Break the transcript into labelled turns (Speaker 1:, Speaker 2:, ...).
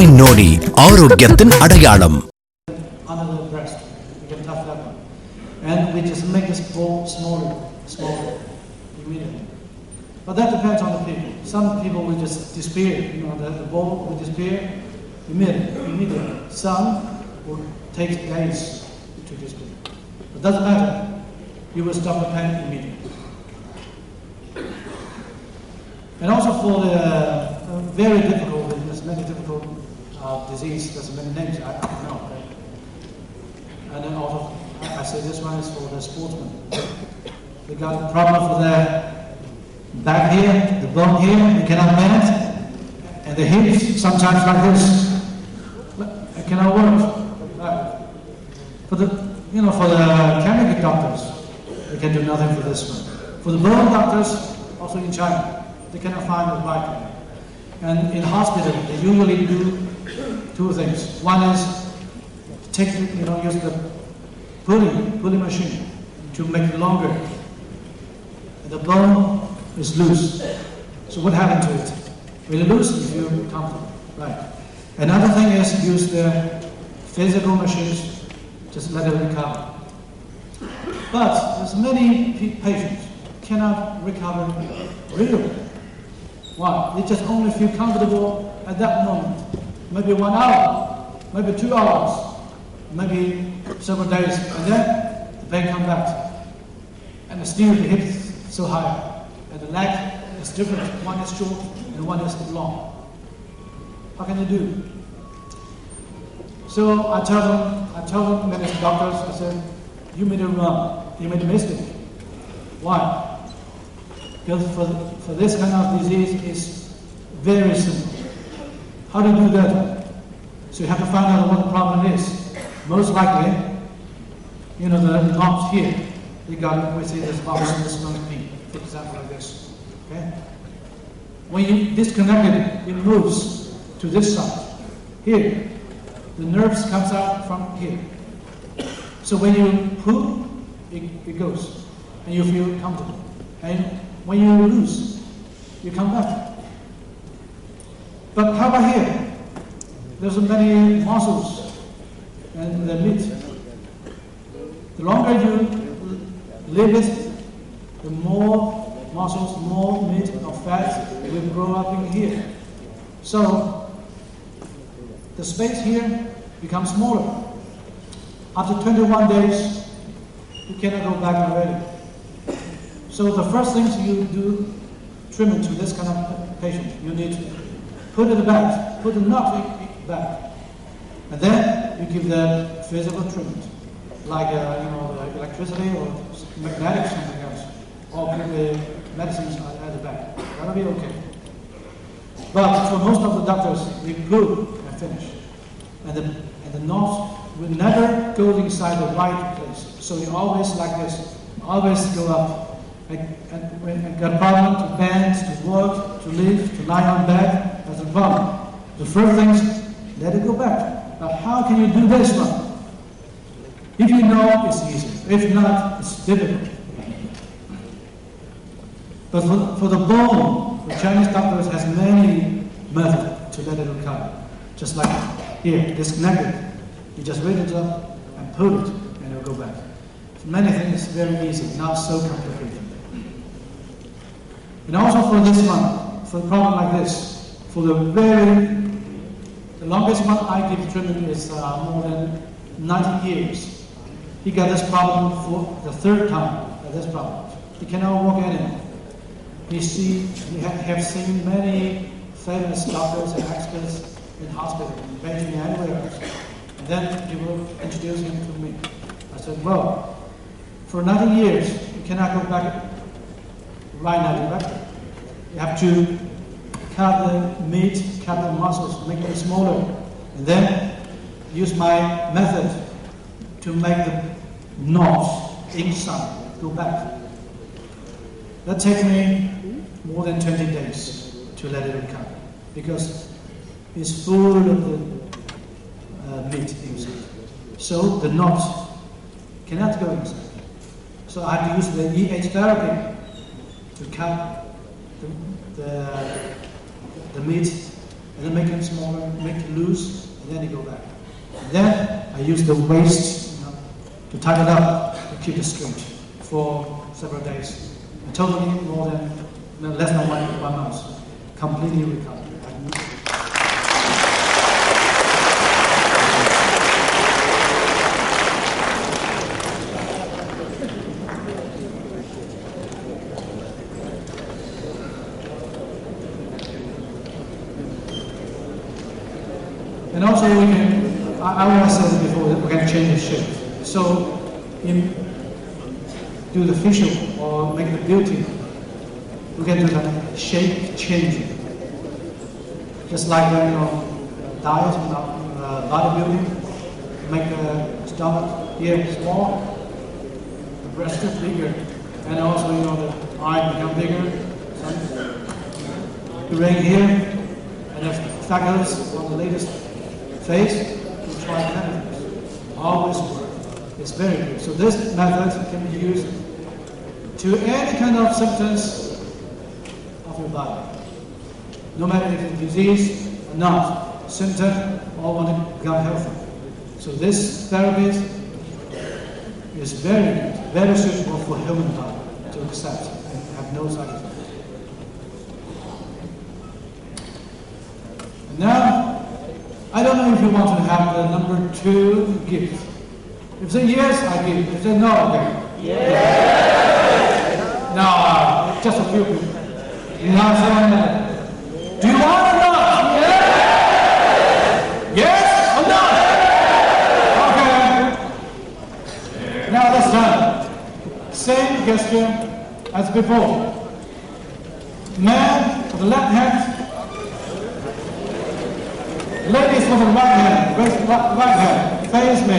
Speaker 1: Divine Noni, ஆரோக்கியத்தின் அடையாளம்.
Speaker 2: Under the breast, we can touch that one, and we just make this ball smaller immediately. But that depends on the people. Some people will just disappear. The ball will disappear immediately. Some will take days to disappear. But doesn't matter. You will stop the pain immediately. And also for the very difficult, there's many difficult disease, there's many names, I don't know. Right? And then also, I say this one is for the sportsmen. They got a problem for their back here, the bone here, they cannot bend, and the hips sometimes like this. It cannot work. Right. For the chemical doctors, they can do nothing for this one. For the bone doctors, also in China, they cannot find the right one. And in hospital, they usually do two things. One is use the pulling machine to make it longer. The bone is loose. So what happened to it? Will it loose if you're comfortable? Right. Another thing is use the physical machines, just let it recover. But there's many patients cannot recover really. Why? They just only feel comfortable at that moment. Maybe 1 hour, maybe 2 hours, maybe several days, and then the pain comes back. And still the hips so high, and the leg is different. One is short and one is long. How can you do? So I tell them, many doctors, I said, you made a wrong, you made a mistake. Why? Because for this kind of disease, it's very simple. How do you do that? So you have to find out what the problem is. Most likely, the knobs here, we see this box in this one knee, for example, like this. Okay? When you disconnect it, it moves to this side. Here, the nerves comes out from here. So when you pull, it goes, and you feel comfortable. And when you lose, you come back. But how about here? There's so many muscles and the meat. The longer you leave it, the more muscles, more meat or fat will grow up in here. So the space here becomes smaller. After 21 days, you cannot go back already. So the first things you do, treatment to this kind of patient, you need to put it back, put the knot back, and then you give the physical treatment, like electricity or magnetic something else, or give the medicines at the back. That'll be okay. But for most of the doctors, they glue and finish, and the knot will never go inside the right place. So you always like this, always go up. And when I got a problem to bend, to work, to live, to lie on bed, that's a problem. The first thing is, let it go back. Now how can you do this one? If you know, it's easy. If not, it's difficult. But for the bone, the Chinese doctors has many methods to let it recover. Just like here, disconnect it. You just raise it up and pull it, and it'll go back. Many things very easy, not so complicated. And also for this one, for a problem like this, for the longest one I give treatment is more than 90 years. He got this problem for the third time, this problem. He cannot walk anymore. He have seen many famous doctors and experts in hospital, in Beijing and anywhere else. And then he will introduce him to me. I said, well, for 90 years, you cannot go back right now directly. You have to cut the meat, cut the muscles, make them smaller, and then use my method to make the knots inside go back. That takes me more than 20 days to let it recover because it's full of the meat inside. So the knots cannot go inside. So I have to use the EH therapy to cut the meat and then make it smaller, make it loose, and then you go back. And then I use the waist, to tighten it up to keep it straight for several days. And totally more than less than one month, completely recovered. And also we can, I always said before that we can change the shape. So in do the facial or make the beauty, we can do the shape changing. Just like when diet, bodybuilding, make the stomach here small, the breast is bigger, and also the eye become bigger. The ring here, and the freckles on the latest face, we try kind of things. Always work. It's very good. So this method can be used to any kind of symptoms of your body. No matter if it's disease or not, symptom or want to become healthy. So this therapy is very good, very suitable for human body to accept and have no side effects. And now, I don't know if you want to have the number 2 gift. If you say yes, I give. If you say no, I give. Yes! No, just a few people. You know what? Do you want or not? Yes! Yes or not? Okay. Now let's done. Same gesture as before. Man with the left hand. Ladies with the right hand. Raise the right hand. Face me.